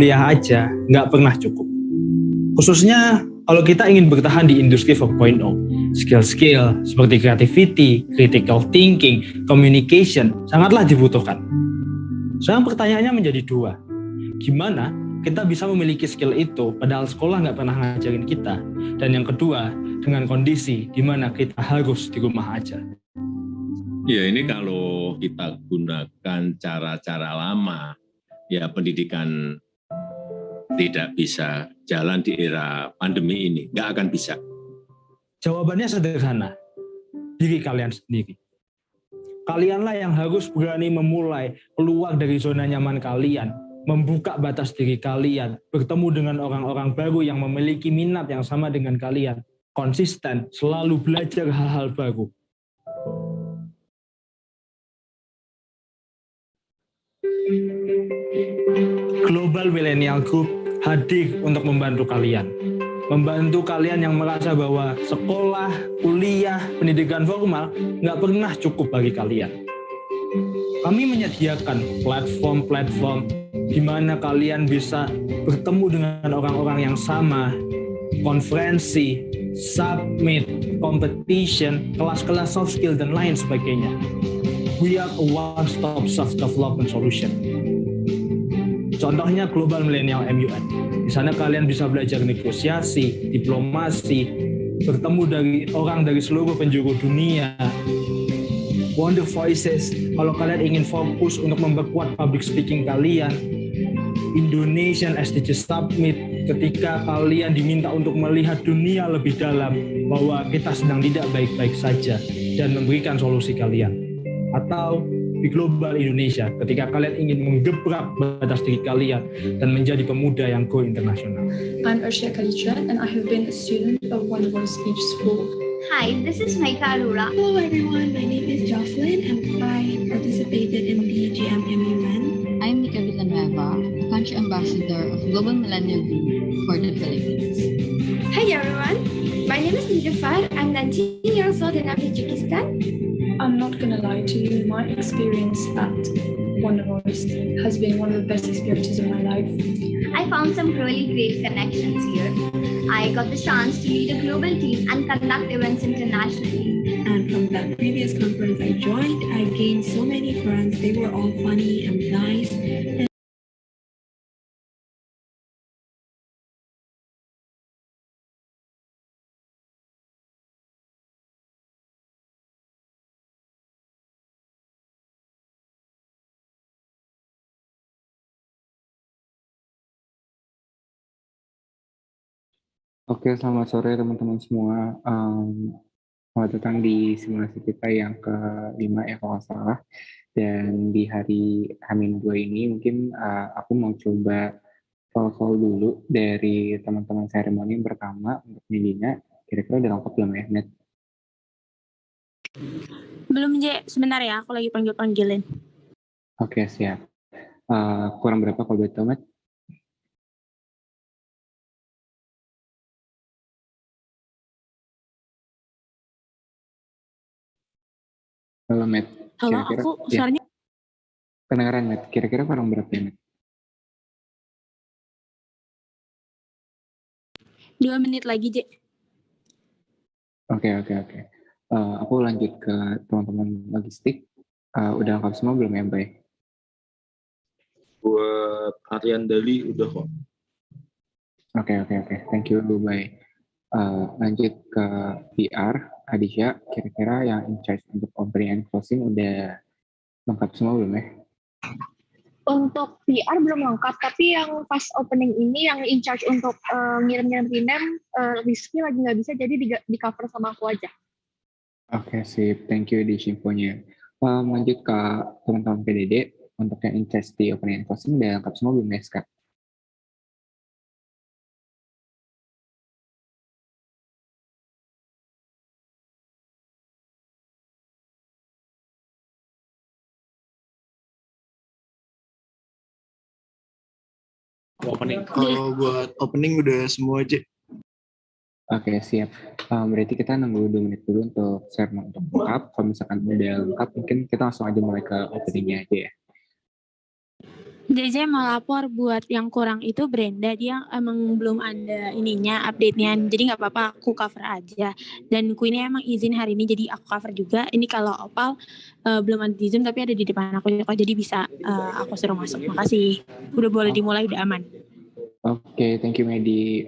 kuliah aja nggak pernah cukup. Khususnya kalau kita ingin bertahan di industri 4.0, skill-skill seperti creativity, critical thinking, communication sangatlah dibutuhkan. Sekarang pertanyaannya menjadi dua. Gimana kita bisa memiliki skill itu padahal sekolah nggak pernah ngajarin kita? Dan yang kedua, dengan kondisi di mana kita harus di rumah aja. Ya ini kalau kita gunakan cara-cara lama, ya pendidikan tidak bisa jalan di era pandemi ini, nggak akan bisa. Jawabannya sederhana, diri kalian sendiri. Kalianlah yang harus berani memulai keluar dari zona nyaman kalian, membuka batas diri kalian, bertemu dengan orang-orang baru yang memiliki minat yang sama dengan kalian, konsisten, selalu belajar hal-hal baru. Global Millennial Group hadir untuk membantu kalian. Membantu kalian yang merasa bahwa sekolah, kuliah, pendidikan formal nggak pernah cukup bagi kalian. Kami menyediakan platform-platform di mana kalian bisa bertemu dengan orang-orang yang sama, konferensi, summit, competition, kelas-kelas soft skill, dan lain sebagainya. We are a one-stop soft development solution. Contohnya Global Millennial MUN. Di sana kalian bisa belajar negosiasi, diplomasi, bertemu dari orang dari seluruh penjuru dunia. Wonder Voices, kalau kalian ingin fokus untuk memperkuat public speaking kalian. Indonesian SDG Summit, ketika kalian diminta untuk melihat dunia lebih dalam, bahwa kita sedang tidak baik-baik saja, dan memberikan solusi kalian. Atau di Global Indonesia, ketika kalian ingin menggebrak batas diri kalian dan menjadi pemuda yang go internasional. I'm Arshia Kalicha and I have been a student of One Voice Speech School. Hi, this is Maika Arora. Hello everyone, my name is Jocelyn and I participated in the GMMUN. I'm Mika Villanueva, Country Ambassador of Global Millennial Group for the Philippines. Hi everyone, my name is Nijafar. I'm 19 years old and I'm Tajikistan. I'm not gonna lie to you, my experience at Wonder Voice has been one of the best experiences of my life. I found some really great connections here. I got the chance to lead a global team and conduct events internationally. And from that previous conference I joined, I gained so many friends. They were all funny and nice. Oke, selamat sore teman-teman semua. Selamat datang di simulasi kita yang ke-5 ya kalau nggak salah. Dan di hari H-2 ini mungkin aku mau coba call dulu dari teman-teman seremoni yang pertama untuk media. Kira-kira udah lengkap belum ya, Net? Belum, Je. Sebentar ya, aku lagi panggil-panggilin. Oke, siap. Kurang berapa kalau boleh tahu, Net? Halo, Matt. Halo, Kira-kira, aku suaranya... Kedengaran, Matt. Kira-kira kurang berapa ya, Matt? 2 menit lagi, Je. Oke. Aku lanjut ke teman-teman logistik. Udah lengkap semua belum ya, Bay? Buat Aryan Dali udah kok. Oke. Thank you, Bay. Lanjut ke PR. Adisha, kira-kira yang in charge untuk opening and closing udah lengkap semua belum ya? Untuk PR belum lengkap, tapi yang pas opening ini yang in charge untuk ngirim-ngirim rename, Rizky lagi nggak bisa, jadi di cover sama aku aja. Oke, sip. Thank you di infonya. Lanjut ke teman-teman PDD, untuk yang in charge di opening and closing udah lengkap semua belum ya, Kak? Opening. Kalau buat opening udah semua aja. Oke, siap. Berarti kita nunggu 2 menit dulu untuk sermon untuk lengkap. Kalau misalkan udah lengkap, mungkin kita langsung aja mulai ke openingnya aja ya. JJ mau lapor buat yang kurang itu Brenda, dia emang belum ada ininya, update-nya, jadi nggak apa-apa aku cover aja. Dan Queen emang izin hari ini, jadi aku cover juga. Ini kalau Opal belum ada di Zoom tapi ada di depan aku, jadi bisa aku suruh masuk. Makasih, udah boleh dimulai, udah aman. Oke, thank you Medi.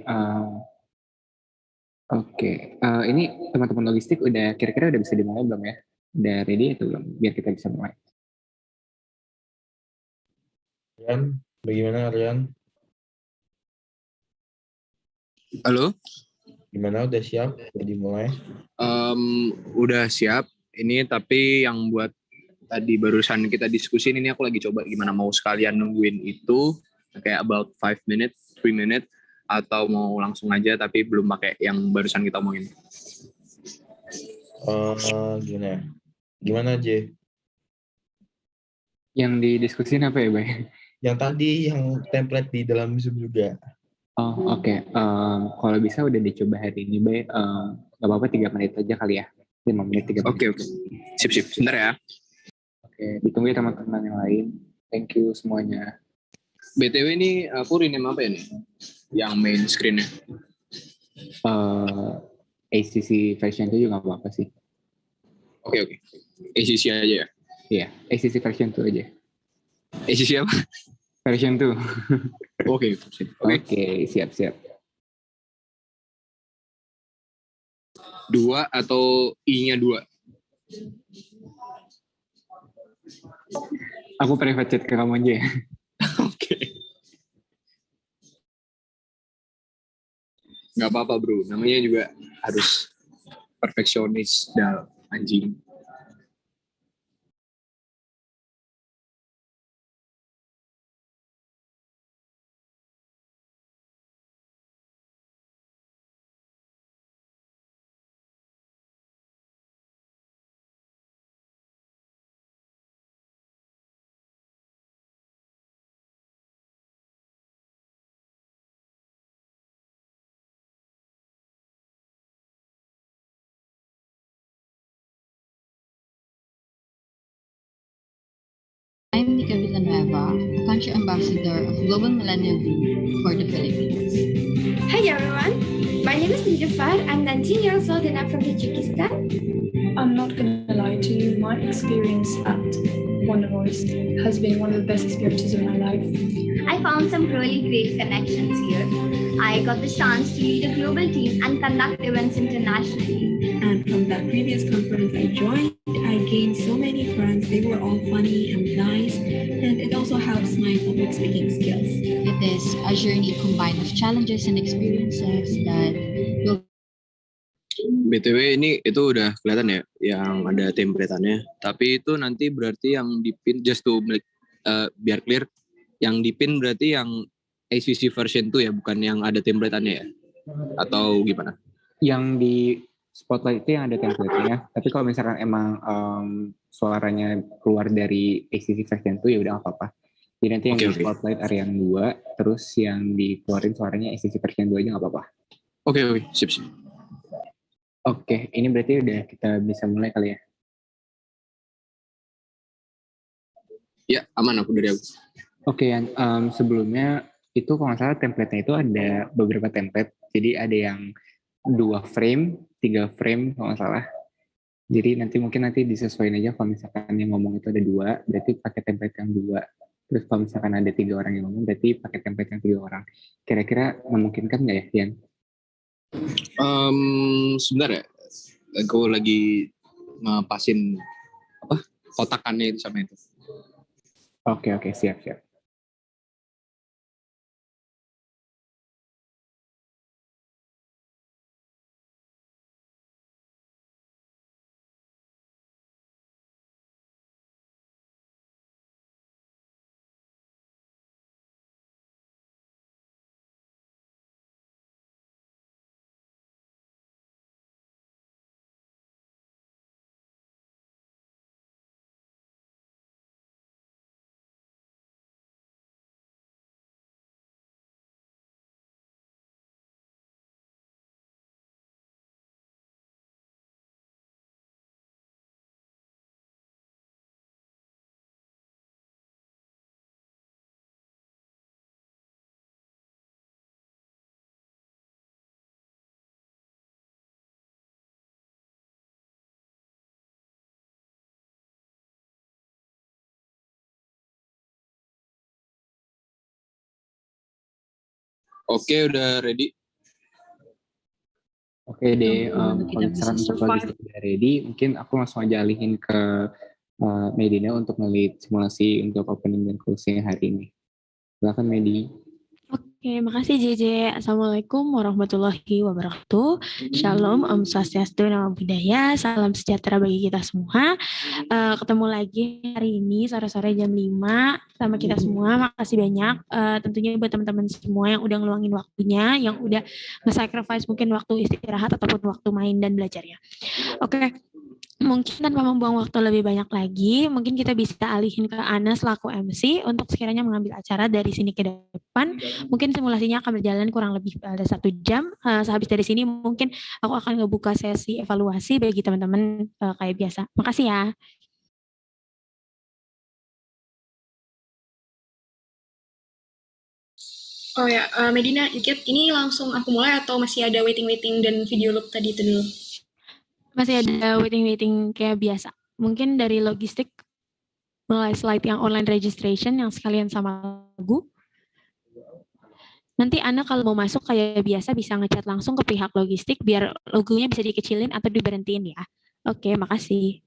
Oke, ini teman-teman logistik udah kira-kira udah bisa dimulai belum ya? Udah ready atau belum? Biar kita bisa mulai. Rian, bagaimana Rian? Halo? Gimana, udah siap? Udah dimulai? Udah siap. Ini tapi yang buat tadi barusan kita diskusin ini aku lagi coba gimana mau sekalian nungguin itu kayak about 5 minutes, 3 minutes atau mau langsung aja tapi belum pakai yang barusan kita omongin. Gimana ya? Gimana J? Yang didiskusin apa ya, Bay? Yang tadi, yang template di dalam Zoom juga. Oh, oke. Kalau bisa udah dicoba hari ini, Bay. Gak apa-apa 3 menit aja kali ya. 5 menit, 3 menit. Oke. Sip. Sebentar ya. Oke, ditunggu ya teman-teman yang lain. Thank you semuanya. BTW ini aku rename apa ya nih? Yang main screen-nya. ACC version 2 juga gak apa-apa sih. Oke. ACC aja ya? Iya, ACC version 2 aja. ACC apa? Version 2. Oke, siap. 2 atau I-nya 2? Aku private chat ke kamu aja ya. Oke. Gak apa-apa bro, namanya juga harus perfeksionis dan anjing. I'm Nika Villanueva, Country Ambassador of Global Millennial Group for the Philippines. Hi everyone, my name is Nilüfer. I'm 19 years old and I'm from Tajikistan. I'm not gonna lie to you, my experience at Wonder Voice has been one of the best experiences of my life. I found some really great connections here. I got the chance to lead a global team and conduct events internationally. And from that previous conference I joined, I gained so many friends. They were all funny and nice, and it also helps my public speaking skills. It is a journey combined of challenges and experiences that will... BTW ini itu udah kelihatan ya yang ada template-annya. Tapi itu nanti berarti yang dipin just to biar clear, yang dipin berarti yang ACC version 2 ya, bukan yang ada template-annya ya? Atau gimana? Yang di spotlight itu yang ada template-nya. Tapi kalau misalkan emang suaranya keluar dari ACC version 2 ya udah nggak apa-apa. Jadi nanti yang di spotlight area yang 2, terus yang dikeluarin suaranya ACC version 2 aja nggak apa-apa. Oke, sip. Oke, ini berarti udah kita bisa mulai kali ya? Ya, aman aku dari aku. Oke, sebelumnya itu kalau nggak salah template-nya itu ada beberapa template. Jadi ada yang 2 frame, 3 frame kalau nggak salah. Jadi nanti disesuaikan aja kalau misalkan yang ngomong itu ada 2, berarti pakai template yang 2. Terus kalau misalkan ada 3 orang yang ngomong, berarti pakai template yang 3 orang. Kira-kira memungkinkan nggak ya, Ian? Sebentar ya, aku lagi ngepasin kotakannya itu sama itu. Oke, siap. Oke, udah ready. Oke deh, Kita kalau bisa misalkan untuk survive. logistik udah ready, mungkin aku langsung aja alihin ke Medina untuk nge-lead simulasi untuk opening dan closing hari ini. Silakan Medi. Oke, makasih JJ. Assalamualaikum warahmatullahi wabarakatuh. Shalom, Om Swastiastu, Namo Buddhaya. Salam sejahtera bagi kita semua. Ketemu lagi hari ini sore-sore jam 5 sama kita semua. Makasih banyak. Tentunya buat teman-teman semua yang udah ngeluangin waktunya, yang udah nge-sacrifice mungkin waktu istirahat ataupun waktu main dan belajarnya. Oke. Mungkin tanpa membuang waktu lebih banyak lagi, mungkin kita bisa alihin ke Ana selaku MC untuk sekiranya mengambil acara dari sini ke depan. Mungkin simulasinya akan berjalan kurang lebih ada 1 jam. Sehabis dari sini mungkin aku akan ngebuka sesi evaluasi bagi teman-teman kayak biasa. Makasih ya. Oh ya, Medina, Ikit, ini langsung aku mulai atau masih ada waiting dan video loop tadi itu dulu? Masih ada waiting kayak biasa. Mungkin dari logistik mulai slide yang online registration yang sekalian sama lagu. Nanti Ana kalau mau masuk kayak biasa bisa ngechat langsung ke pihak logistik biar logonya bisa dikecilin atau diberhentiin ya. Oke, makasih.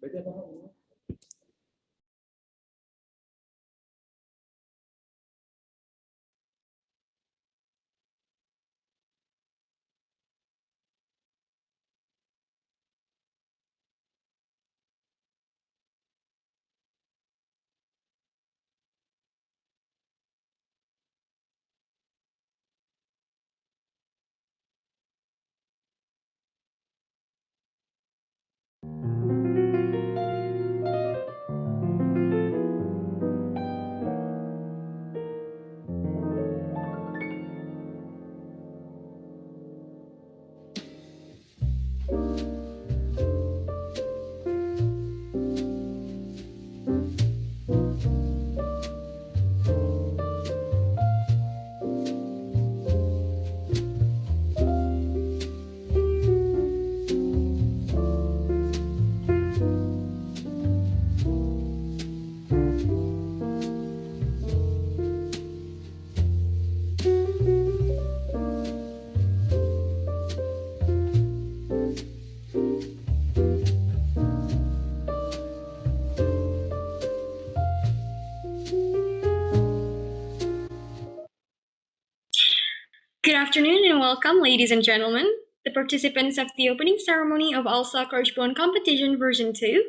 Good afternoon and welcome, ladies and gentlemen, the participants of the opening ceremony of ALSA Correspond Competition version 2.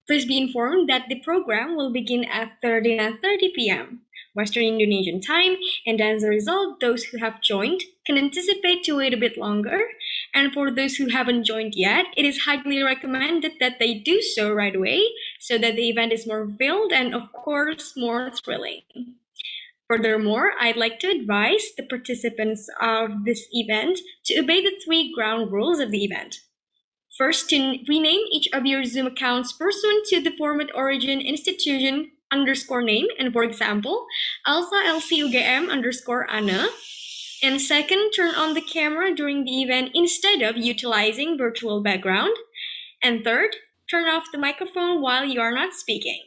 Please be informed that the program will begin at 13:30 p.m. Western Indonesian time, and as a result, those who have joined can anticipate to wait a bit longer. And for those who haven't joined yet, it is highly recommended that they do so right away so that the event is more filled and, of course, more thrilling. Furthermore, I'd like to advise the participants of this event to obey the 3 ground rules of the event. First, to rename each of your Zoom accounts pursuant to the format origin institution _name, and for example, ALSA LCUGM _ANA. And second, turn on the camera during the event instead of utilizing virtual background. And third, turn off the microphone while you are not speaking.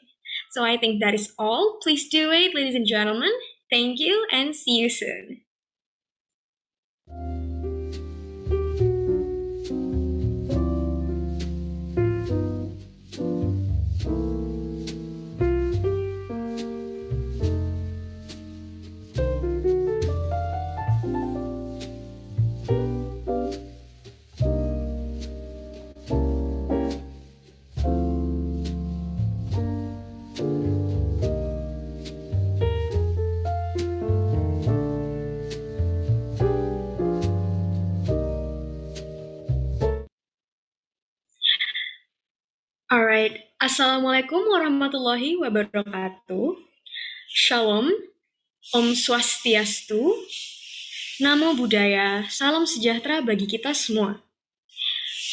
So I think that is all. Please do it, ladies and gentlemen. Thank you and see you soon. Alright, Assalamualaikum warahmatullahi wabarakatuh. Shalom, Om Swastiastu, Namo Buddhaya, salam sejahtera bagi kita semua.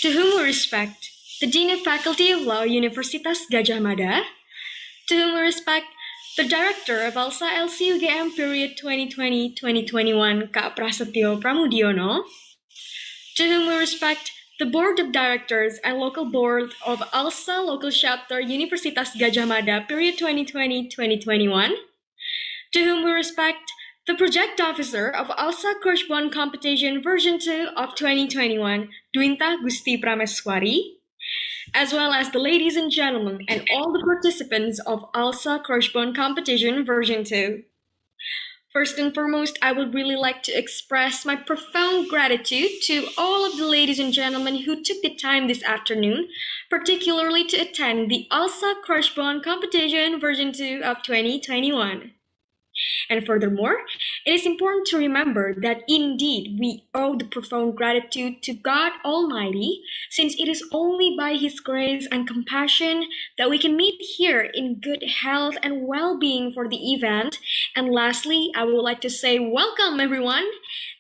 To whom we respect, the Dean of Faculty of Law, Universitas Gadjah Mada. To whom we respect, the Director of ALSA LCUGM period 2020-2021, Kak Prasetyo Pramudiono. To whom we respect, the Board of Directors and Local Board of ALSA Local Chapter Universitas Gadjah Mada period 2020-2021. To whom we respect, The project officer of ALSA Correspond Competition version 2 of 2021, Dwinta Gusti Prameswari, as well as the ladies and gentlemen and all the participants of ALSA Correspond Competition version 2. First and foremost, I would really like to express my profound gratitude to all of the ladies and gentlemen who took the time this afternoon, particularly to attend the ALSA Correspond Competition version 2 of 2021. And furthermore, it is important to remember that indeed we owe the profound gratitude to God Almighty, since it is only by His grace and compassion that we can meet here in good health and well-being for the event. And lastly, I would like to say welcome everyone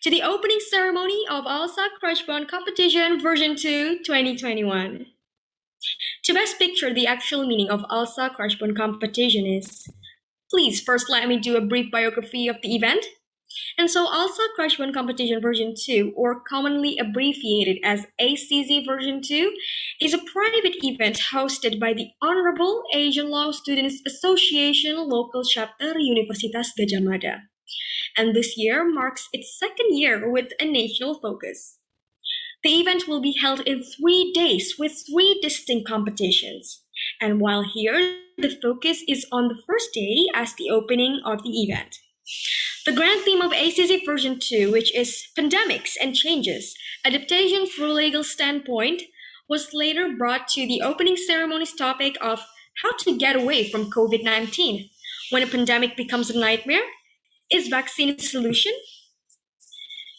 to the opening ceremony of ALSA Correspond Competition version 2 2021. To best picture the actual meaning of ALSA Correspond Competition is, please first let me do a brief biography of the event. And so ALSA Correspond Competition version 2, or commonly abbreviated as ACC version 2, is a private event hosted by the Honorable Asian Law Students Association Local Chapter Universitas Gadjah Mada. And this year marks its second year with a national focus. The event will be held in 3 days with 3 distinct competitions. And while here, the focus is on the first day as the opening of the event. The grand theme of ACC version 2, which is Pandemics and Changes, Adaptation through Legal Standpoint, was later brought to the opening ceremony's topic of how to get away from COVID-19 when a pandemic becomes a nightmare. Is vaccine a solution?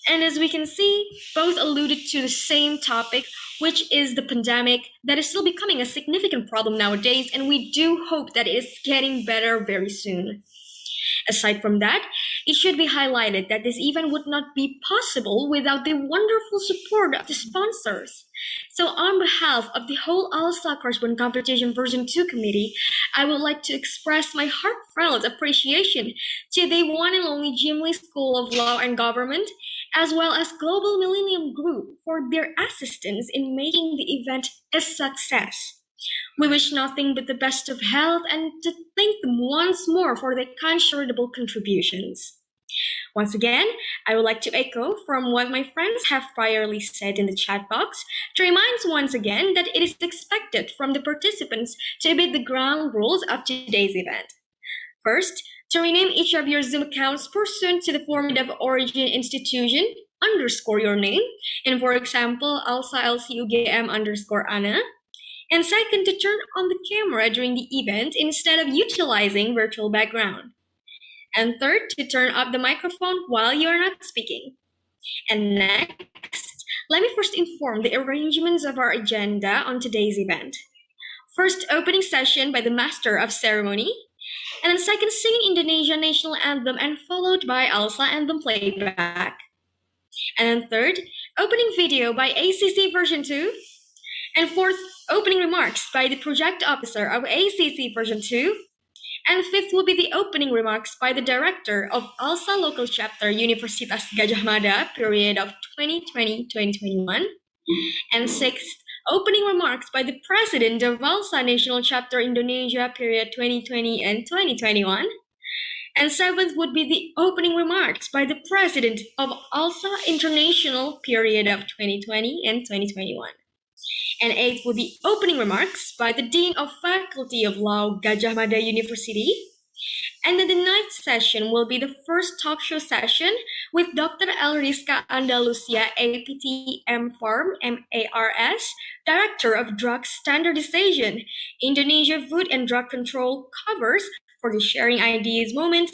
And as we can see, both alluded to the same topic, which is the pandemic that is still becoming a significant problem nowadays, and we do hope that it is getting better very soon. Aside from that, it should be highlighted that this event would not be possible without the wonderful support of the sponsors. So on behalf of the whole ALSA Correspond Competition version 2 committee, I would like to express my heartfelt appreciation to the one and only Jim Lee School of Law and Government, as well as Global Millennium Group for their assistance in making the event a success. We wish nothing but the best of health and to thank them once more for their considerable contributions. Once again, I would like to echo from what my friends have priorly said in the chat box to remind once again that it is expected from the participants to obey the ground rules of today's event. First, to rename each of your Zoom accounts pursuant to the format of origin institution _ your name, and for example, ALSA LCUGM _ Ana. And second, to turn on the camera during the event instead of utilizing virtual background. And third, to turn up the microphone while you are not speaking. And next, let me first inform the arrangements of our agenda on today's event. First, opening session by the Master of Ceremony, and then second, singing Indonesian National Anthem and followed by ALSA Anthem playback. And then third, opening video by ACC version 2, and fourth, opening remarks by the project officer of ACC version 2, and fifth will be the opening remarks by the director of ALSA Local Chapter Universitas Gadjah Mada period of 2020-2021, and sixth, opening remarks by the president of ALSA National Chapter Indonesia period 2020 and 2021, and seventh would be the opening remarks by the president of ALSA International period of 2020 and 2021. And eighth would be opening remarks by the Dean of Faculty of Law, Gadjah Mada University. And then the ninth session will be the first talk show session with Dr. Elriska Andalusia, APT MPharm, MARS, Director of Drug Standardization, Indonesia Food and Drug Control, covers for the Sharing Ideas moment,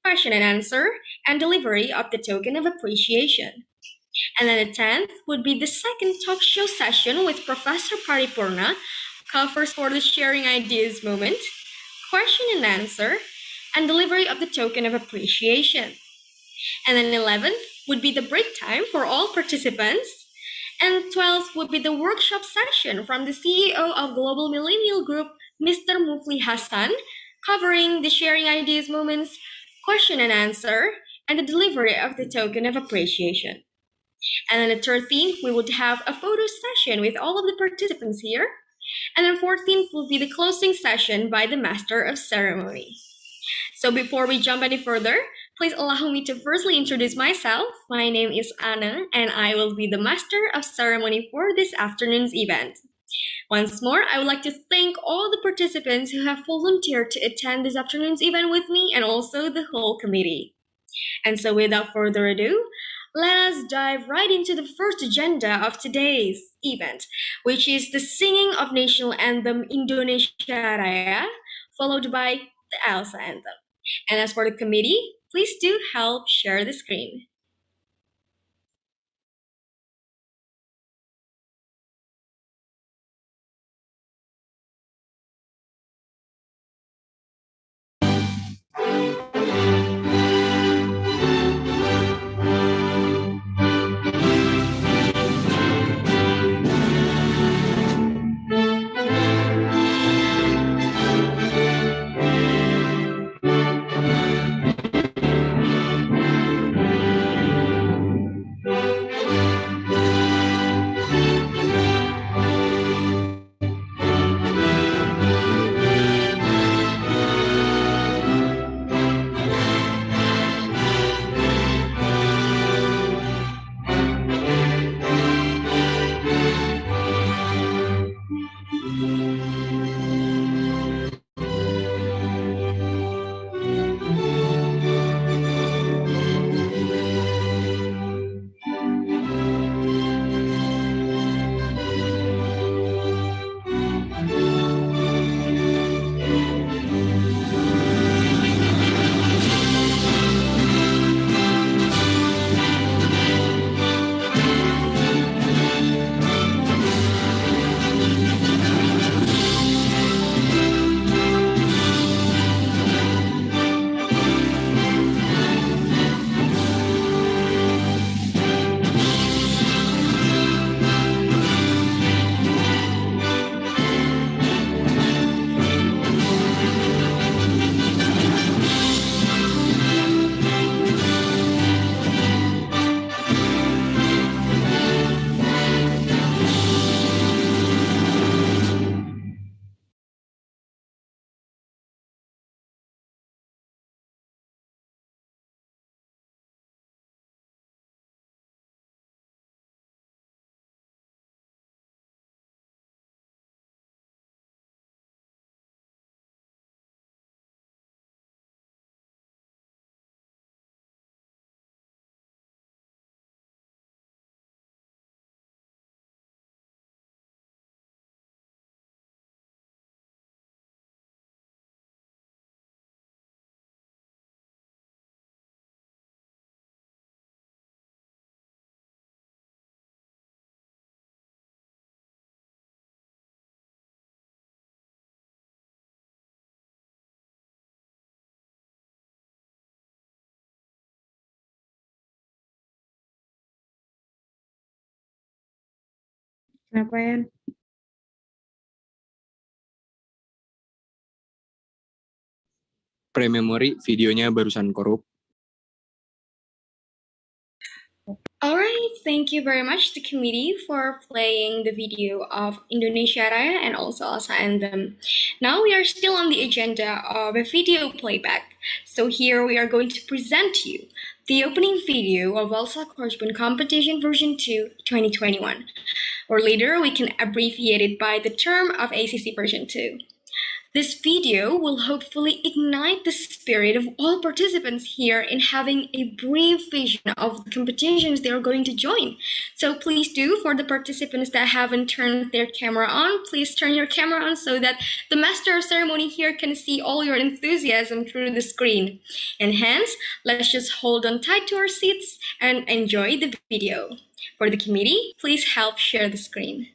question and answer, and delivery of the token of appreciation. And then the 10th would be the second talk show session with Professor Paripurna, covers for the Sharing Ideas moment, question and answer, and delivery of the token of appreciation. And then 11th would be the break time for all participants. And 12th would be the workshop session from the CEO of Global Millennial Group, Mr. Mufli Hassan, covering the Sharing Ideas moments, question and answer, and the delivery of the token of appreciation. And then the 13th, we would have a photo session with all of the participants here. And then 14th will be the closing session by the Master of Ceremony. So before we jump any further, Please allow me to firstly introduce myself. My name is Anna, and I will be the master of ceremony for this afternoon's event. Once more, I would like to thank all the participants who have volunteered to attend this afternoon's event with me and also the whole committee. And so without further ado, let us dive right into the first agenda of today's event, which is the singing of national anthem Indonesia Raya, followed by the Elsa anthem. And as for the committee, please do help share the screen. Kenapa ya? Pre-memory videonya barusan korup. Alright, thank you very much to committee for playing the video of Indonesia Raya and also Elsa Anthem. Now we are still on the agenda of a video playback. So here we are going to present you the opening video of Elsa Correspond Competition version 2 2021. Or later we can abbreviate it by the term of ACC version 2. This video will hopefully ignite the spirit of all participants here in having a brief vision of the competitions they are going to join. So please do, for the participants that haven't turned their camera on, please turn your camera on so that the master of ceremony here can see all your enthusiasm through the screen. And hence, let's just hold on tight to our seats and enjoy the video. For the committee, please help share the screen.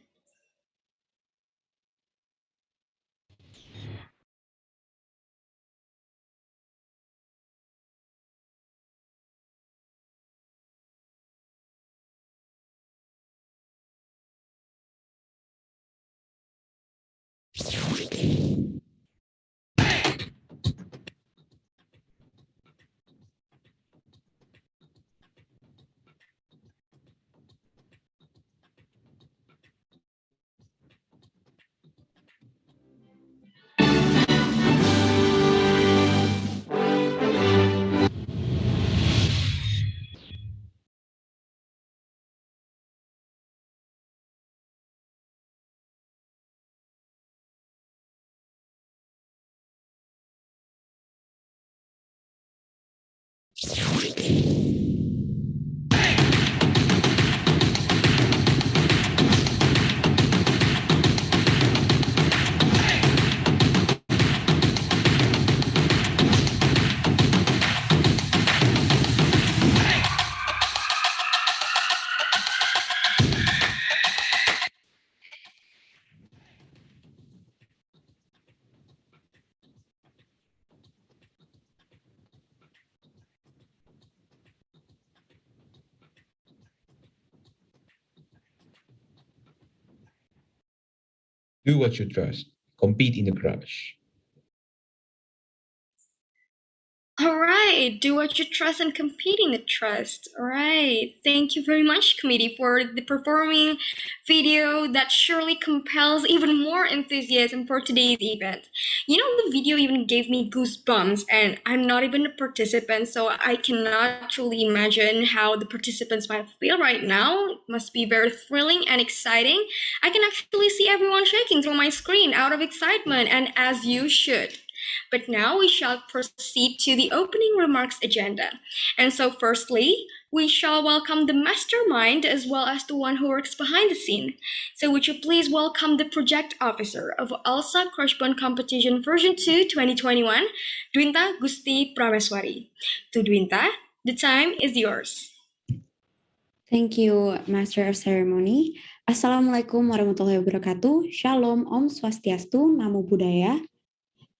Do what you trust. Compete in the crush. All right, do what you trust and compete in the trust. All right, thank you very much, committee, for the performing video that surely compels even more enthusiasm for today's event. You know, the video even gave me goosebumps, and I'm not even a participant, so I cannot truly imagine how the participants might feel right now. It must be very thrilling and exciting. I can actually see everyone shaking through my screen out of excitement, and as you should. But now we shall proceed to the opening remarks agenda. And so firstly, we shall welcome the mastermind as well as the one who works behind the scene. So would you please welcome the project officer of ALSA Crushbone Competition version 2 2021, Dwinta Gusti Prameswari. To Dwinta, the time is yours. Thank you, Master of Ceremony. Assalamualaikum warahmatullahi wabarakatuh. Shalom, Om Swastiastu, Namo Buddhaya.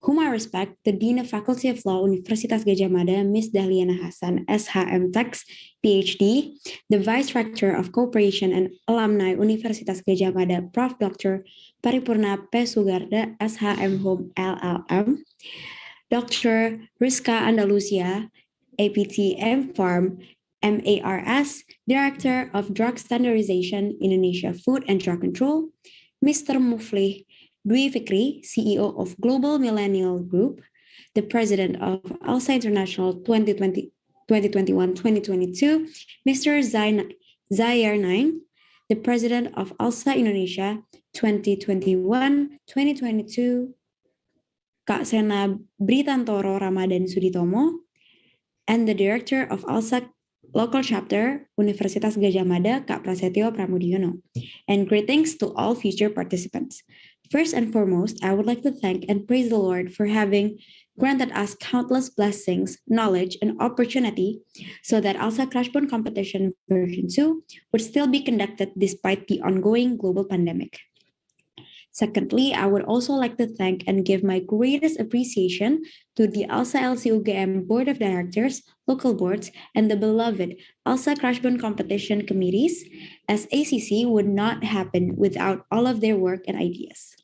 Whom I respect, the Dean of Faculty of Law, Universitas Gadjah Mada, Ms. Dahliana Hasan, SHM Tax, PhD, the Vice Rector of Cooperation and Alumni Universitas Gadjah Mada, Prof. Dr. Paripurna P. Sugarda, SHM Home, LLM, Dr. Rizka Andalusia, APT M.Pharm, MARS, Director of Drug Standardization, Indonesia Food and Drug Control, Mr. Muflih Dwi Fikri, CEO of Global Millennial Group, the President of ALSA International 2021-2022, Mr. Zayer Naing, the President of ALSA Indonesia 2021-2022, Kak Sena Britantoro Ramadan Suditomo, and the Director of ALSA Local Chapter, Universitas Gadjah Mada, Kak Prasetyo Pramudiono. And greetings to all future participants. First and foremost, I would like to thank and praise the Lord for having granted us countless blessings, knowledge, and opportunity so that ALSA Crushbone Competition version 2 would still be conducted despite the ongoing global pandemic. Secondly, I would also like to thank and give my greatest appreciation to the ALSA LCUGM Board of Directors, local boards, and the beloved ALSA Crushbone Competition committees, as ACC would not happen without all of their work and ideas.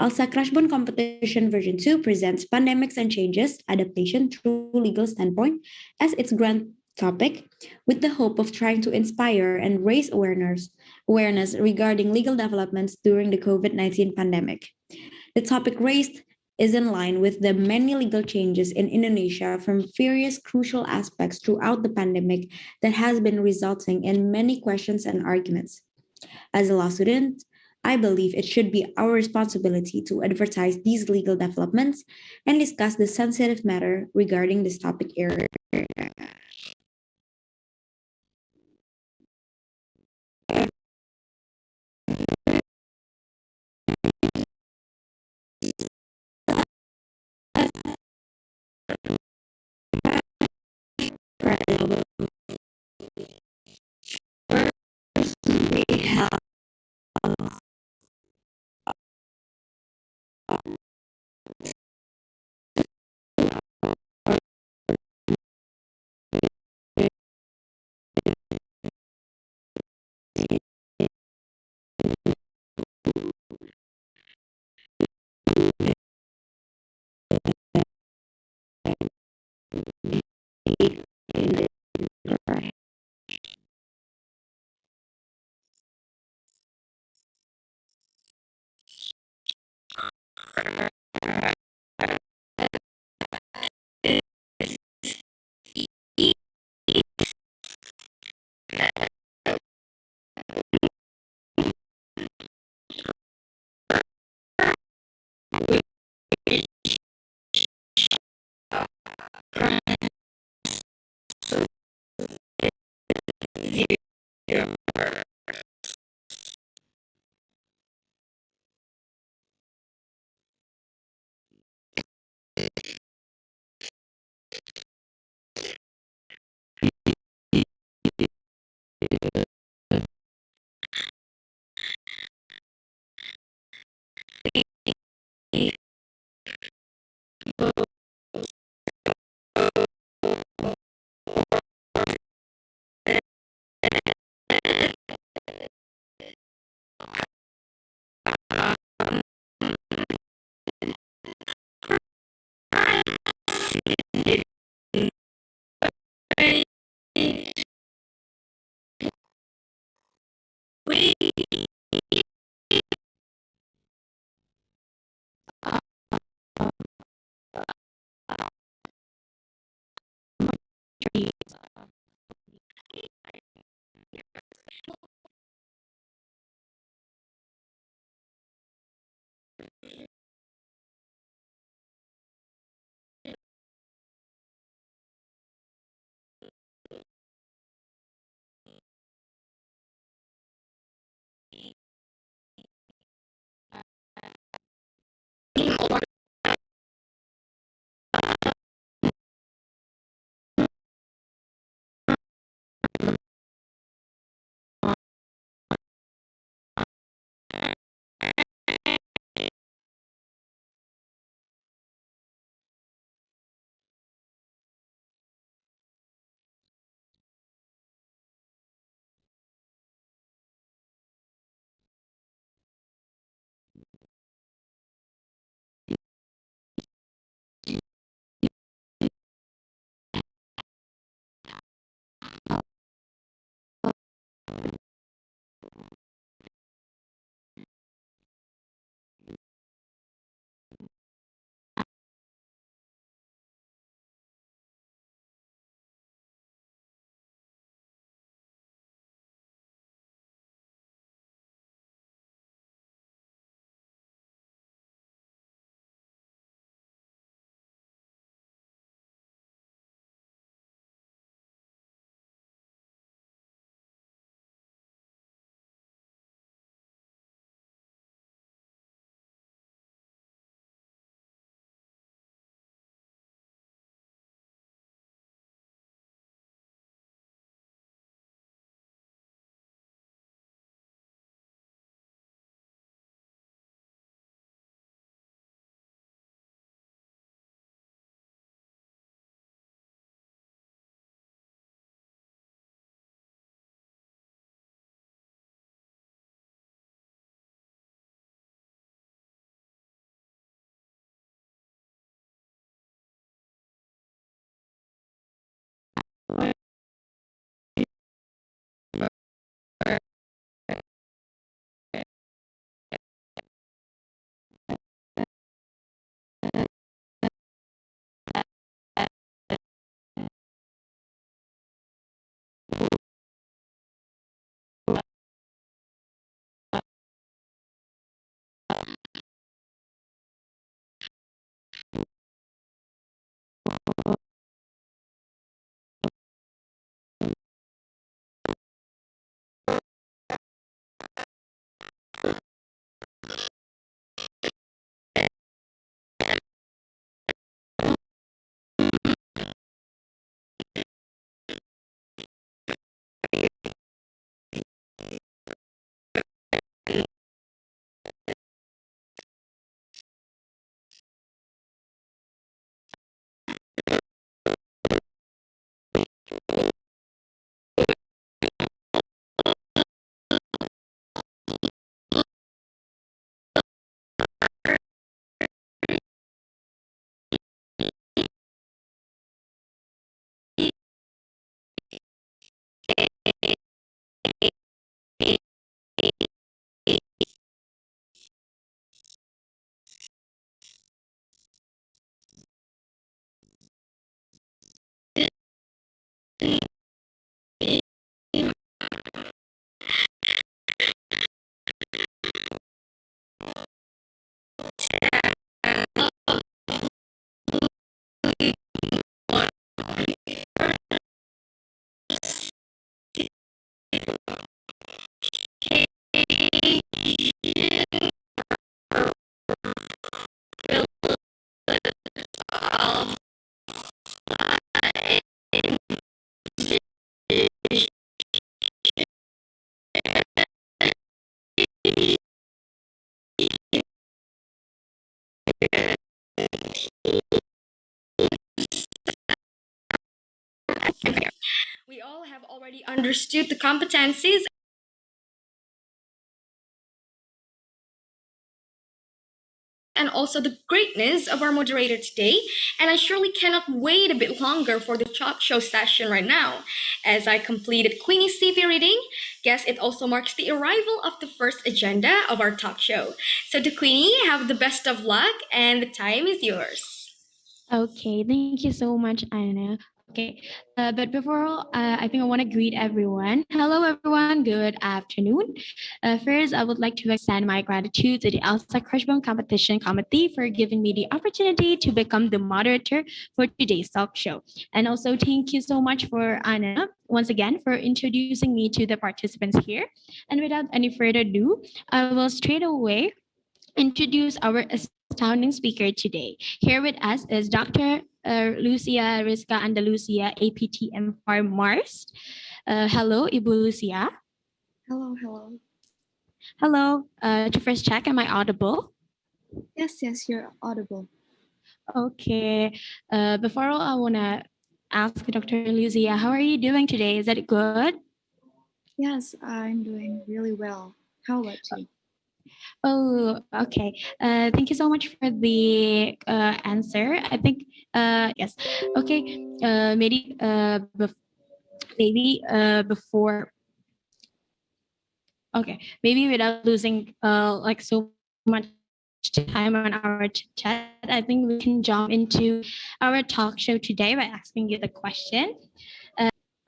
ALSA Crushbone Competition version 2 presents pandemics and changes, adaptation through legal standpoint as its grand topic, with the hope of trying to inspire and raise awareness regarding legal developments during the COVID-19 pandemic. The topic raised is in line with the many legal changes in Indonesia from various crucial aspects throughout the pandemic that has been resulting in many questions and arguments. As a law student, I believe it should be our responsibility to advertise these legal developments and discuss the sensitive matter regarding this topic area. We have We all have already understood the competencies and also the greatness of our moderator today, and I surely cannot wait a bit longer for the talk show session right now. As I completed Queenie's CV reading, guess it also marks the arrival of the first agenda of our talk show. So to Queenie, have the best of luck, and the time is yours. Okay, thank you so much, Anna. Okay, but before all, I think I want to greet everyone. Hello, everyone. Good afternoon. First, I would like to extend my gratitude to the Elsa Crushbone Competition Committee for giving me the opportunity to become the moderator for today's talk show. And also, thank you so much for Anna once again for introducing me to the participants here. And without any further ado, I will straight away introduce our astounding speaker today. Here with us is Dr. Lucia Rizka Andalusia, APTM Farm Mars. Hello, Ibu Lucia. Hello, hello. Hello. To first check, am I audible? Yes, you're audible. Okay. Before all, I want to ask Dr. Lucia, how are you doing today? Is that good? Yes, I'm doing really well. How about you? Oh, okay. Thank you so much for the answer. I think yes. Okay. Before. Okay, maybe without losing like so much time on our chat, I think we can jump into our talk show today by asking you the question.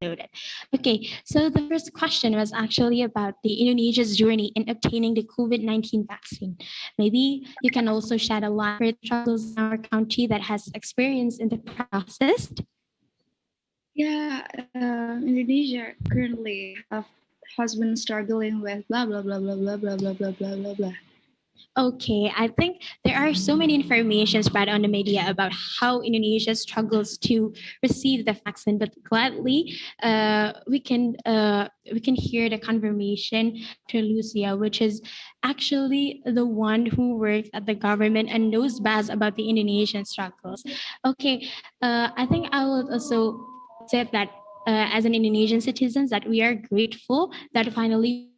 Noted. Okay, so the first question was actually about the Indonesia's journey in obtaining the COVID-19 vaccine. Maybe you can also shed a light on the struggles in our country that has experienced in the process. Yeah, Indonesia currently has been struggling with blah blah blah blah blah blah blah blah blah blah blah. Okay, I think there are so many information spread on the media about how Indonesia struggles to receive the vaccine, but gladly we can hear the confirmation to Lucia, which is actually the one who works at the government and knows best about the Indonesian struggles. Okay, I think I would also say that as an Indonesian citizen, that we are grateful that finally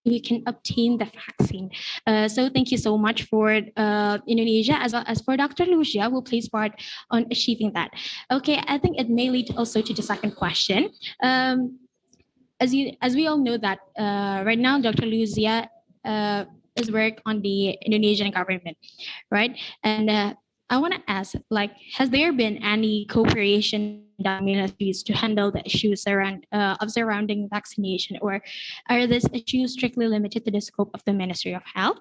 we can obtain the vaccine. So thank you so much for Indonesia as well as for Dr. Lucia, who plays part on achieving that. Okay, I think it may lead also to the second question. As we all know that right now Dr. Lucia is work on the Indonesian government, right? And I want to ask, like, has there been any cooperation with ministries to handle the issues surrounding vaccination, or are these issues strictly limited to the scope of the Ministry of Health?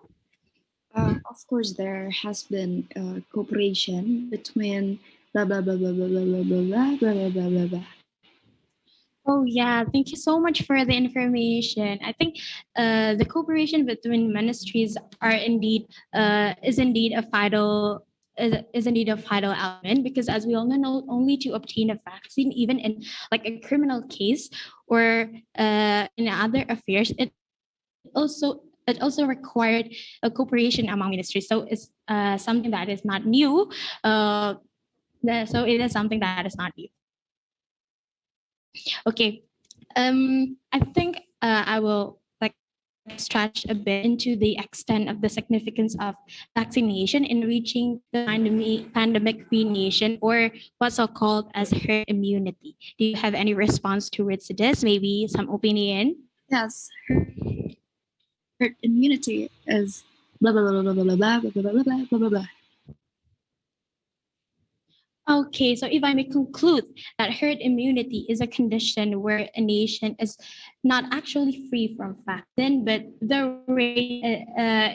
Of course, there has been cooperation between blah blah blah blah blah blah blah blah blah blah blah blah blah. Oh yeah, thank you so much for the information. I think the cooperation between ministries is indeed a vital element, because as we all know, not only to obtain a vaccine, even in like a criminal case or in other affairs, it also required a cooperation among ministries. So it's something that is not new. So it is something that is not new. Okay, I think I will like stretch a bit into the extent of the significance of vaccination in reaching the pandemic-free nation, or what's so called as herd immunity. Do you have any response towards this? Maybe some opinion? Yes, herd immunity is blah blah blah blah blah blah blah blah blah blah blah blah blah. Okay, so if I may conclude that herd immunity is a condition where a nation is not actually free from vaccine, but the rate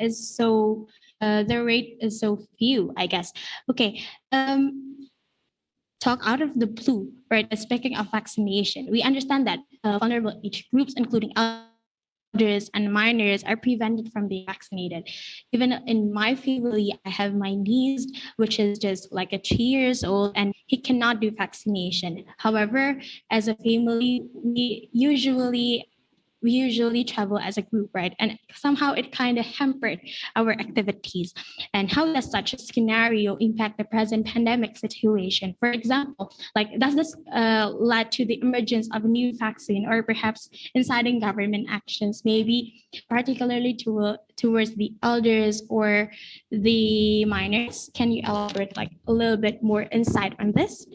is so few, I guess. Okay, talk out of the blue, right? Speaking of vaccination, we understand that vulnerable age groups, including elders and minors, are prevented from being vaccinated. Even in my family, I have my niece, which is just like 3 years old, and he cannot do vaccination. However, as a family, we usually we usually travel as a group, right? And somehow it kind of hampered our activities. And how does such a scenario impact the present pandemic situation? For example, like does this lead to the emergence of a new vaccine, or perhaps inciting government actions, maybe particularly towards the elders or the minors? Can you elaborate like a little bit more insight on this?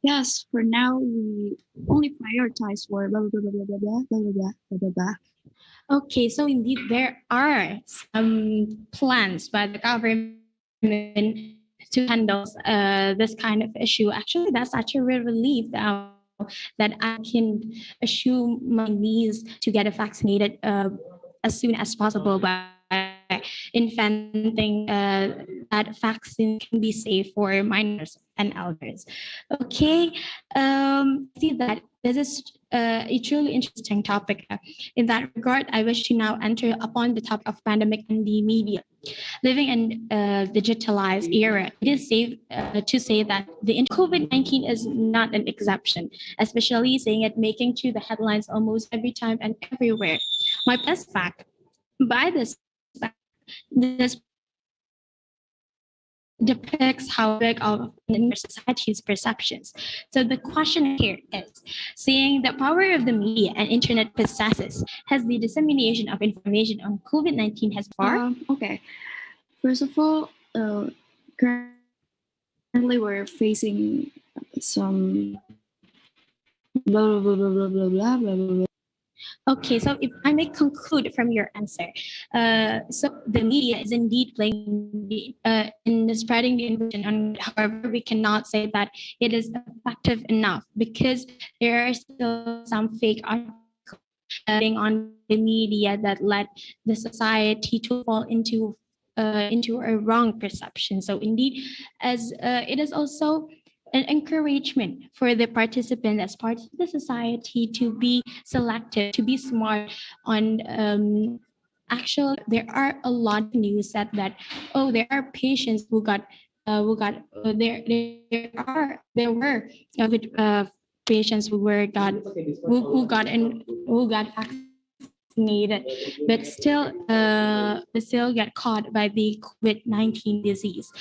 Yes, for now we only prioritize for blah blah blah blah blah blah blah blah blah blah blah. Okay, so indeed there are some plans by the government to handle this kind of issue. Actually, that's such a real relief that I can assume my niece to get vaccinated as soon as possible by inventing that vaccine can be safe for minors and elders. Okay, see that this is a truly interesting topic. In that regard, I wish to now enter upon the topic of pandemic and the media. Living in a digitalized era, it is safe to say that the COVID-19 is not an exception, especially saying it making to the headlines almost every time and everywhere. My best fact, by this fact, this depicts how big of society's perceptions. So the question here is, seeing the power of the media and internet possesses, has the dissemination of information on COVID-19 has far? Okay. First of all, currently we're facing some blah blah blah blah blah blah blah blah. Okay, so if I may conclude from your answer, so the media is indeed playing in spreading the information. And however, we cannot say that it is effective enough because there are still some fake articles on the media that led the society to fall into a wrong perception. So indeed, as it is also an encouragement for the participant as part of the society to be selective, to be smart on actually there are a lot of news that there are patients who got there were patients who got vaccinated but still get caught by the COVID-19 disease.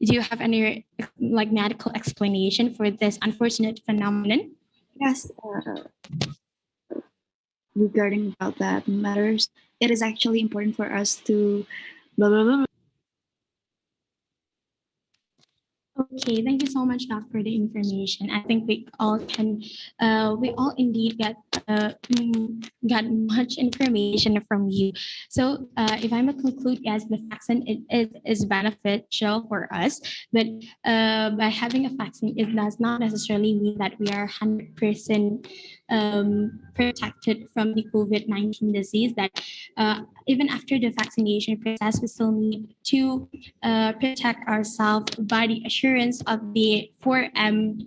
Do you have any like medical explanation for this unfortunate phenomenon? Yes, regarding about that matters, it is actually important for us to blah blah blah. Okay, thank you so much, Doc, for the information. I think we all indeed got much information from you. So, if I may conclude, yes, the vaccine is beneficial for us, but by having a vaccine, it does not necessarily mean that we are 100% protected from the COVID-19 disease. That even after the vaccination process, we still need to protect ourselves by the assurance of the 4M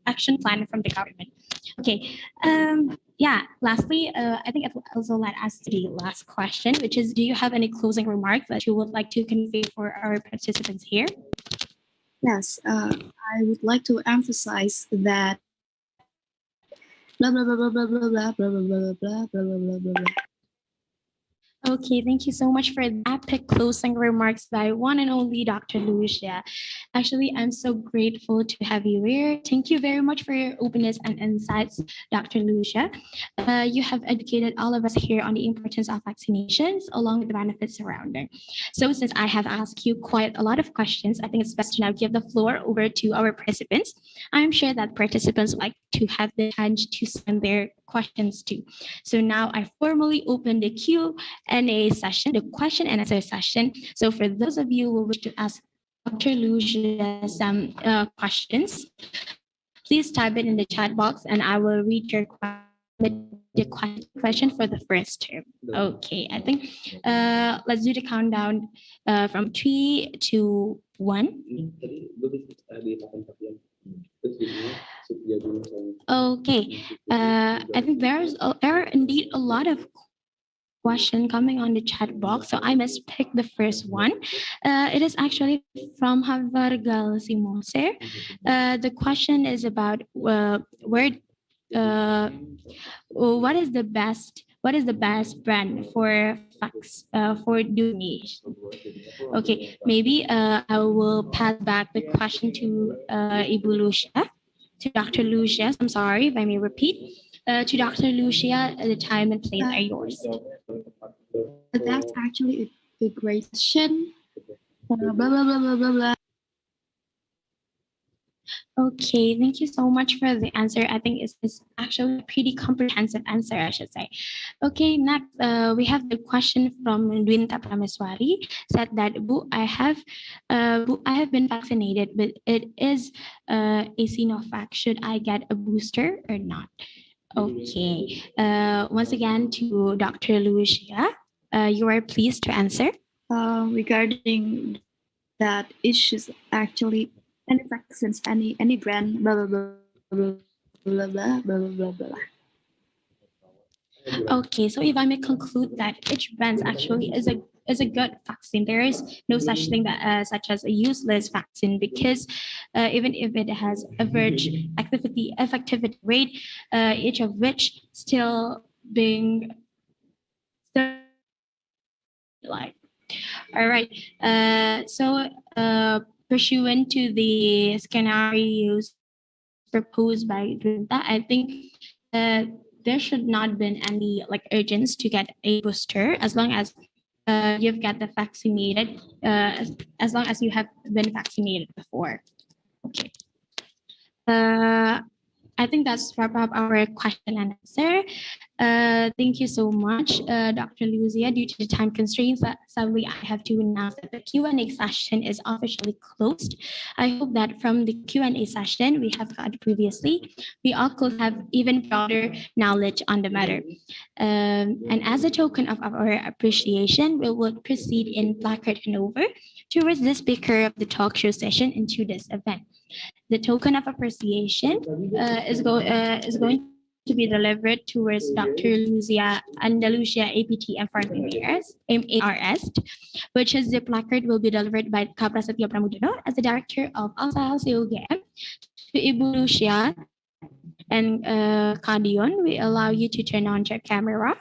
action plan from the government. Okay. Lastly, I think it will also let us to the last question, which is, do you have any closing remarks that you would like to convey for our participants here? Yes, I would like to emphasize that blah blah blah blah blah blah blah blah blah blah blah blah blah blah blah. Okay, thank you so much for the epic closing remarks by one and only Dr. Lucia. Actually, I'm so grateful to have you here. Thank you very much for your openness and insights, Dr. Lucia. You have educated all of us here on the importance of vaccinations along with the benefits surrounding. So since I have asked you quite a lot of questions, I think it's best to now give the floor over to our participants. I'm sure that participants would like to have the chance to send their questions too. So now I formally open the Q&A session, the question and answer session. So for those of you who wish to ask Dr. Lucia some questions, please type it in the chat box and I will read your question for the first term. Okay, I think let's do the countdown from 3, 2, 1. Okay, I think there are indeed a lot of questions coming on the chat box, so I must pick the first one. It is actually from Havargal Simose. The question is about where what is the best brand for for doing niche? Okay, maybe I will pass back the question to Ibu Lucia, to Dr. Lucia. I'm sorry if I may repeat. To Dr. Lucia, the time and place are yours. That's actually a great question. Blah, blah, blah, blah, blah, blah. Okay, thank you so much for the answer. I think it's actually a pretty comprehensive answer, I should say. Okay, next we have the question from Dwinta Prameswari. Said that Bu, I have been vaccinated, but it is a Sinovac. Should I get a booster or not? Okay. Once again to Dr. Lucia, you are pleased to answer. Regarding that issues, actually, any vaccines, any brand, blah blah blah blah blah blah blah blah blah. Okay, so if I may conclude that each brand actually is a good vaccine. There is no such thing that such as a useless vaccine, because even if it has average effectivity rate, each of which still being like. All right. So pursuant to the scenarios proposed by Dwinta, I think there should not been any like urgency to get a booster as long as you've got the vaccinated, as long as you have been vaccinated before. Okay. I think that's wrap up our question and answer. Thank you so much, Dr. Lucia. Due to the time constraints, sadly, I have to announce that the Q&A session is officially closed. I hope that from the Q&A session we have had previously, we all could have even broader knowledge on the matter. And as a token of our appreciation, we will proceed in placard handover towards the speaker of the talk show session into this event. The token of appreciation is going to be delivered towards Dr. Lucia Andalusia APT and Foreign MARS, which is the placard will be delivered by Kak Prasetyo Pramudono as the director of ALSA CUGM to Ibu Lucia and Kadion. We allow you to turn on your camera.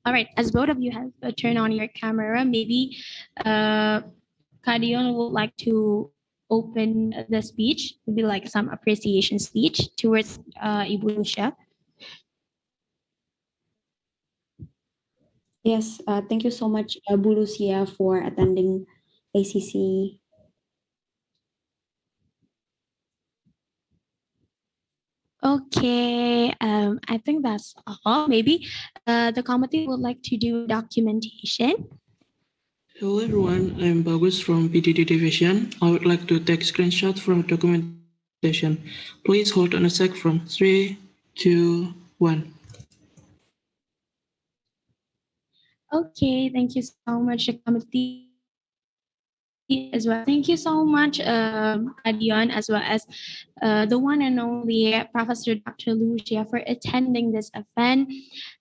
All right, as both of you have turned on your camera, maybe Kadion would like to open the speech, would be like some appreciation speech towards Ibu Lucia. Yes, thank you so much, Bu Lucia, for attending ACC. Okay, I think that's all. Maybe the committee would like to do documentation. Hello everyone, I'm Bagus from PDD Division. I would like to take screenshot from documentation. Please hold on a sec from 3, 2, 1. Okay, thank you so much, the committee as well. Thank you so much, Adion, as well as the one and only Professor Dr. Lucia for attending this event.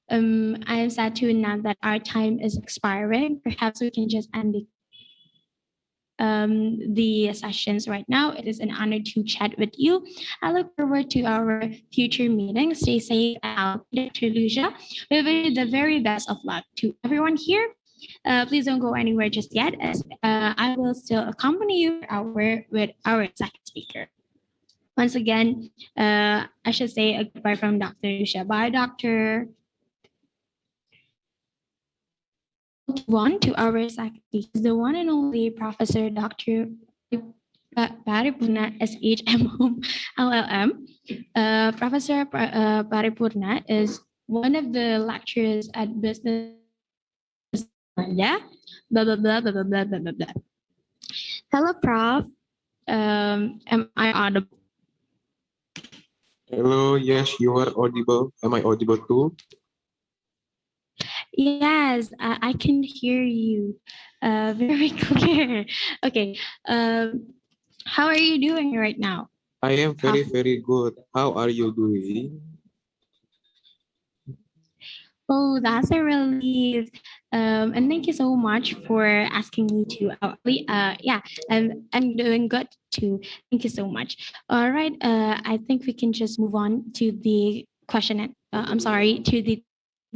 I am sad to announce that our time is expiring. Perhaps we can just end the sessions right now. It is an honor to chat with you. I look forward to our future meetings. Stay safe and Dr. Lucia. We wish you the very best of luck to everyone here. Please don't go anywhere just yet, as I will still accompany you with our second speaker. Once again, I should say a goodbye from Dr. Lucia. Bye, Doctor. One to our second speaker, the one and only Professor Dr. Paripurna SHMO LLM. Professor Paripurna is one of the lecturers at Business. Yeah, blah blah blah blah blah blah blah blah blah. Hello, Prof. Am I audible? Hello, yes, you are audible. Am I audible too? Yes, I can hear you very clear. Okay, how are you doing right now? I am very good. How are you doing? Oh, that's a relief. And thank you so much for asking me to. Yeah, I'm doing good too. Thank you so much. All right. I think we can just move on to the question. I'm sorry, to the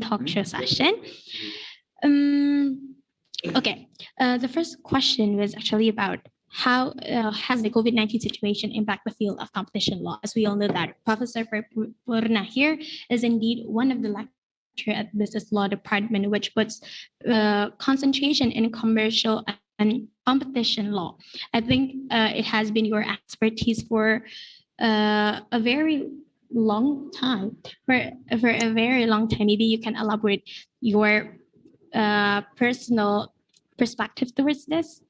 talk show session. Okay. The first question was actually about how has the COVID-19 situation impact the field of competition law? As we all know that Professor Purna here is indeed one of the lecturers at Business Law Department, which puts concentration in commercial and competition law. I think it has been your expertise for a very long time. For a very long time, maybe you can elaborate your personal perspective towards this?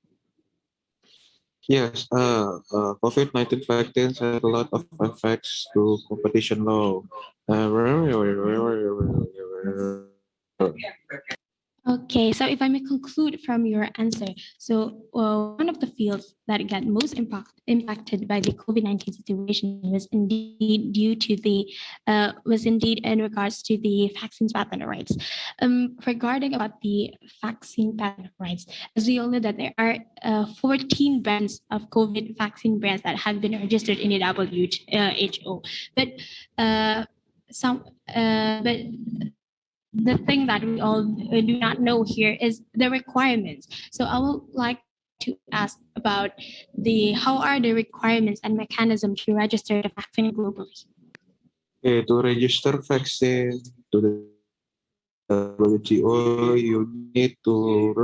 Yes, COVID-19 vaccines had a lot of effects to competition law. Okay, so if I may conclude from your answer, so one of the fields that got most impacted by the COVID-19 situation was indeed due to the was indeed in regards to the vaccines patent rights. Regarding about the vaccine patent rights, as we all know that there are 14 brands of COVID vaccine brands that have been registered in the WHO, but but the thing that we all do not know here is the requirements. So I would like to ask about how are the requirements and mechanism to register the vaccine globally? Okay, to register vaccine to the WHO, you need to.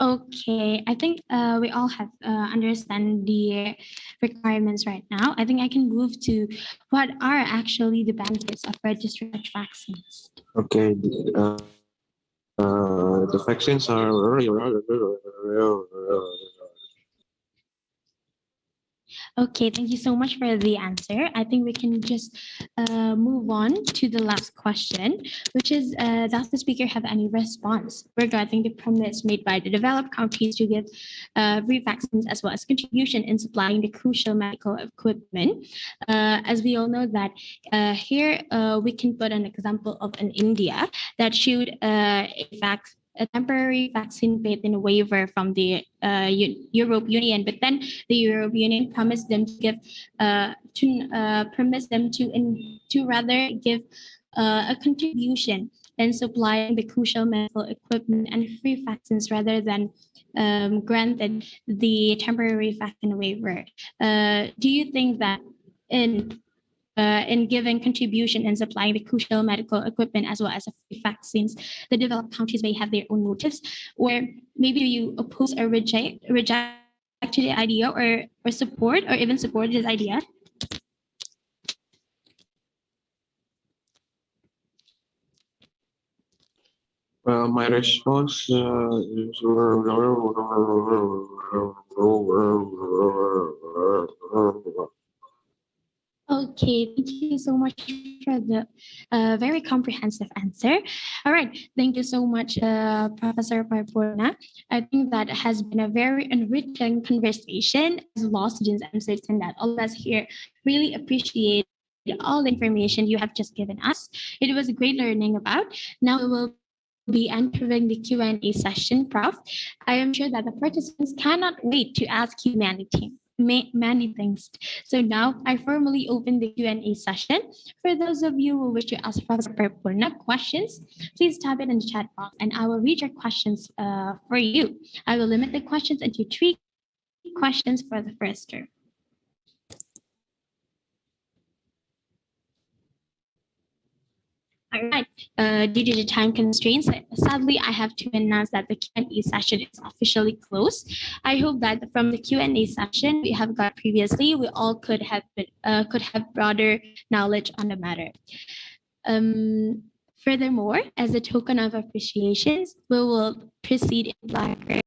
Okay, I think we all have understand the requirements right now. I think I can move to what are actually the benefits of registering such vaccines. Okay, the vaccines are. Okay, thank you so much for the answer. I think we can just move on to the last question, which is does the speaker have any response regarding the promise made by the developed countries to give free vaccines as well as contribution in supplying the crucial medical equipment? As we all know that here we can put an example of an India that showed a temporary vaccine patent waiver from the Europe Union, but then the Europe Union promised them to give to rather give a contribution in supplying the crucial medical equipment and free vaccines rather than granted the temporary vaccine waiver. Do you think that in giving contribution and supplying the crucial medical equipment as well as free vaccines, the developed countries may have their own motives, or maybe you oppose or reject to the idea or support or even support this idea? My response is. Okay, thank you so much for the very comprehensive answer. All right, thank you so much, Professor Parpurna. I think that has been a very enriching conversation. As law students, I'm certain that all of us here really appreciate all the information you have just given us. It was a great learning about. Now we will be entering the Q&A session, Prof. I am sure that the participants cannot wait to ask you many things. So now I formally open the Q&A session. For those of you who wish to ask Professor Purna questions, please type it in the chat box and I will read your questions for you. I will limit the questions into 3 questions for the first term. All right. Due to the time constraints, sadly, I have to announce that the Q&A session is officially closed. I hope that from the Q&A session we have got previously, we all could have broader knowledge on the matter. Furthermore, as a token of appreciations, we will proceed in Black.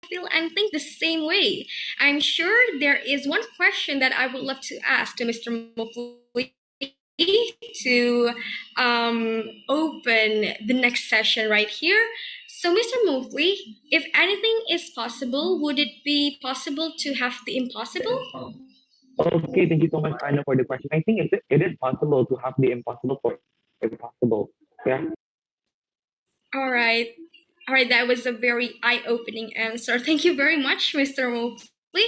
feel and think the same way. I'm sure there is one question that I would love to ask to Mr. Mufli to open the next session right here. So, Mr. Mufli, if anything is possible, would it be possible to have the impossible? Okay, thank you so much, Anna, for the question. I think it is possible to have the impossible for impossible. Yeah. All right. All right, that was a very eye-opening answer. Thank you very much, Mr. Mufli.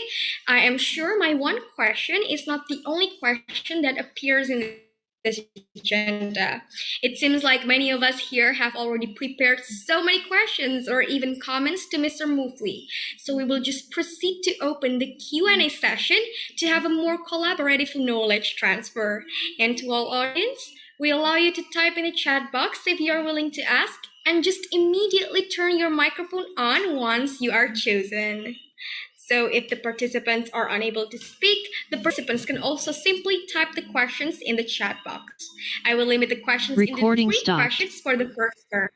I am sure my one question is not the only question that appears in this agenda. It seems like many of us here have already prepared so many questions or even comments to Mr. Mufli. So we will just proceed to open the Q&A session to have a more collaborative knowledge transfer. And to all audience, we allow you to type in the chat box if you are willing to ask, and just immediately turn your microphone on once you are chosen. So if the participants are unable to speak, the participants can also simply type the questions in the chat box. I will limit the questions Recording into 3 stopped. questions for the first turn.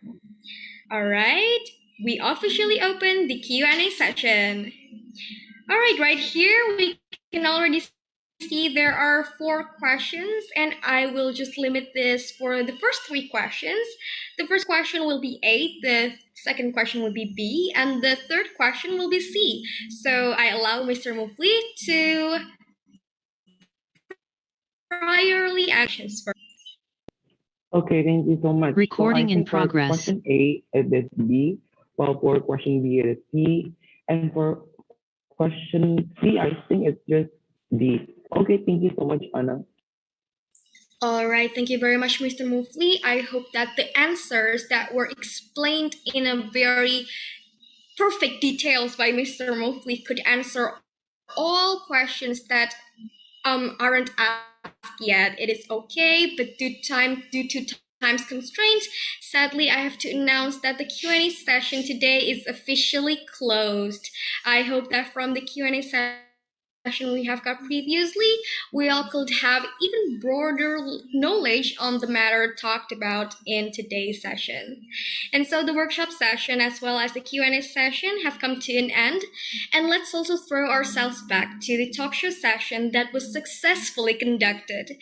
All right, we officially open the Q&A session. All right here we can already see there are 4 questions, and I will just limit this for the first 3 questions. The first question will be A, the second question will be B, and the third question will be C. So I allow Mr. Mufli to priorly actions first. Okay, thank you so much. Recording so I in think for progress. Question A, it is B, while for question B, it is C, and for question C, I think it's just D. Okay, thank you so much, Anna. All right, thank you very much, Mr. Mufli. I hope that the answers that were explained in a very perfect details by Mr. Mufli could answer all questions that aren't asked yet. It is okay, but due to time's constraints, sadly, I have to announce that the Q&A session today is officially closed. I hope that from the Q&A session we have got previously, we all could have even broader knowledge on the matter talked about in today's session. And so the workshop session as well as the Q&A session have come to an end. And let's also throw ourselves back to the talk show session that was successfully conducted.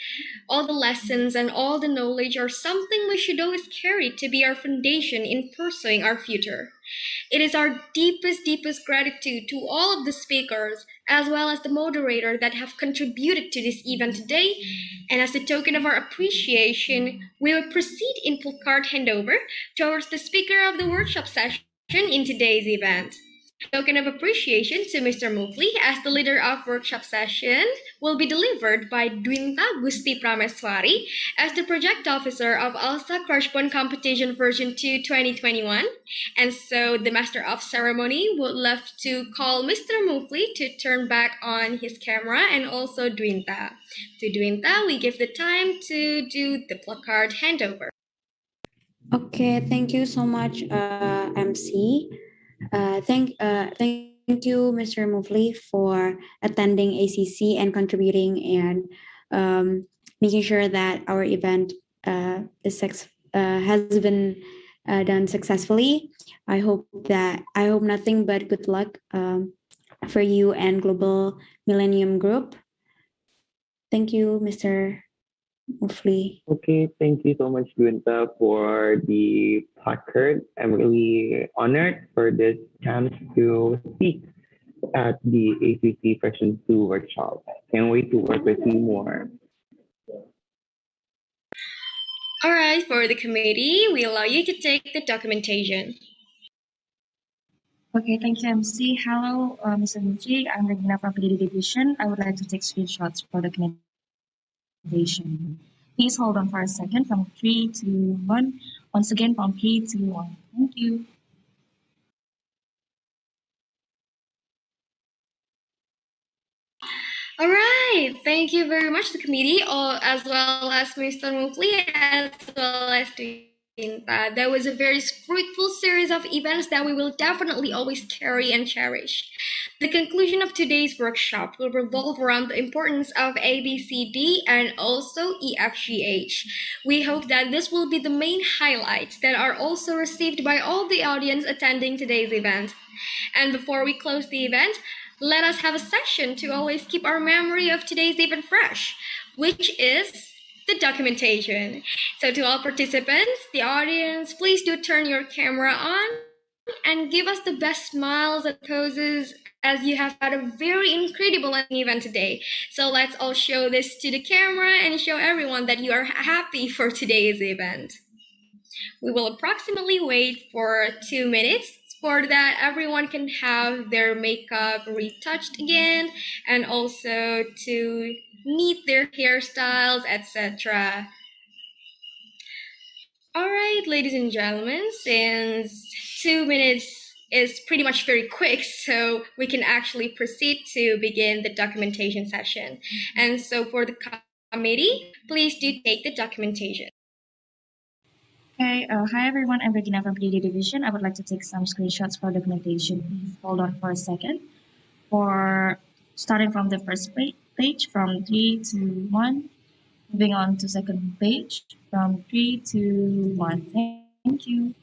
All the lessons and all the knowledge are something we should always carry to be our foundation in pursuing our future. It is our deepest gratitude to all of the speakers as well as the moderator that have contributed to this event today. And as a token of our appreciation, we will proceed in placard handover towards the speaker of the workshop session in today's event. Token of appreciation to Mr. Mufli as the leader of workshop session will be delivered by Dwinta Gusti Prameswari as the project officer of ALSA Crush Bond Competition version 2 2021. And so the master of ceremony would love to call Mr. Mufli to turn back on his camera, and also Dwinta. To Dwinta, we give the time to do the placard handover. Okay, thank you so much, MC. Thank you, Mr. Mufli, for attending ACC and contributing and making sure that our event has been done successfully. I hope nothing but good luck for you and Global Millennium Group. Thank you, Mr. Mufli. Okay, thank you so much, Gwynta, for the placard. I'm really honored for this chance to speak at the ACC Version 2 workshop. Can't wait to work with you more. All right, for the committee, we allow you to take the documentation. Okay, thank you, MC. Hello, Mr. Mufli. I'm Regina from PDD Division. I would like to take screenshots for documentation. Please hold on for a second from 3, 2, 1. Once again, from 3, 2, 1. Thank you. All right, thank you very much, the committee, as well as Mr. Mufli, as well as Dwinta. That was a very fruitful series of events that we will definitely always carry and cherish. The conclusion of today's workshop will revolve around the importance of ABCD and also EFGH. We hope that this will be the main highlights that are also received by all the audience attending today's event. And before we close the event, let us have a session to always keep our memory of today's event fresh, which is the documentation. So to all participants, the audience, please do turn your camera on and give us the best smiles and poses as you have had a very incredible event today. So let's all show this to the camera and show everyone that you are happy for today's event. We will approximately wait for 2 minutes for that everyone can have their makeup retouched again and also to neat their hairstyles, etc. All right, ladies and gentlemen, since 2 minutes is pretty much very quick, so we can actually proceed to begin the documentation session. And so for the committee, please do take the documentation. Okay, hi everyone, I'm Regina from PD Division. I would like to take some screenshots for documentation. Please hold on for a second. For starting from the first page from 3 to 1, moving on to second page from 3 to 1. Thank you.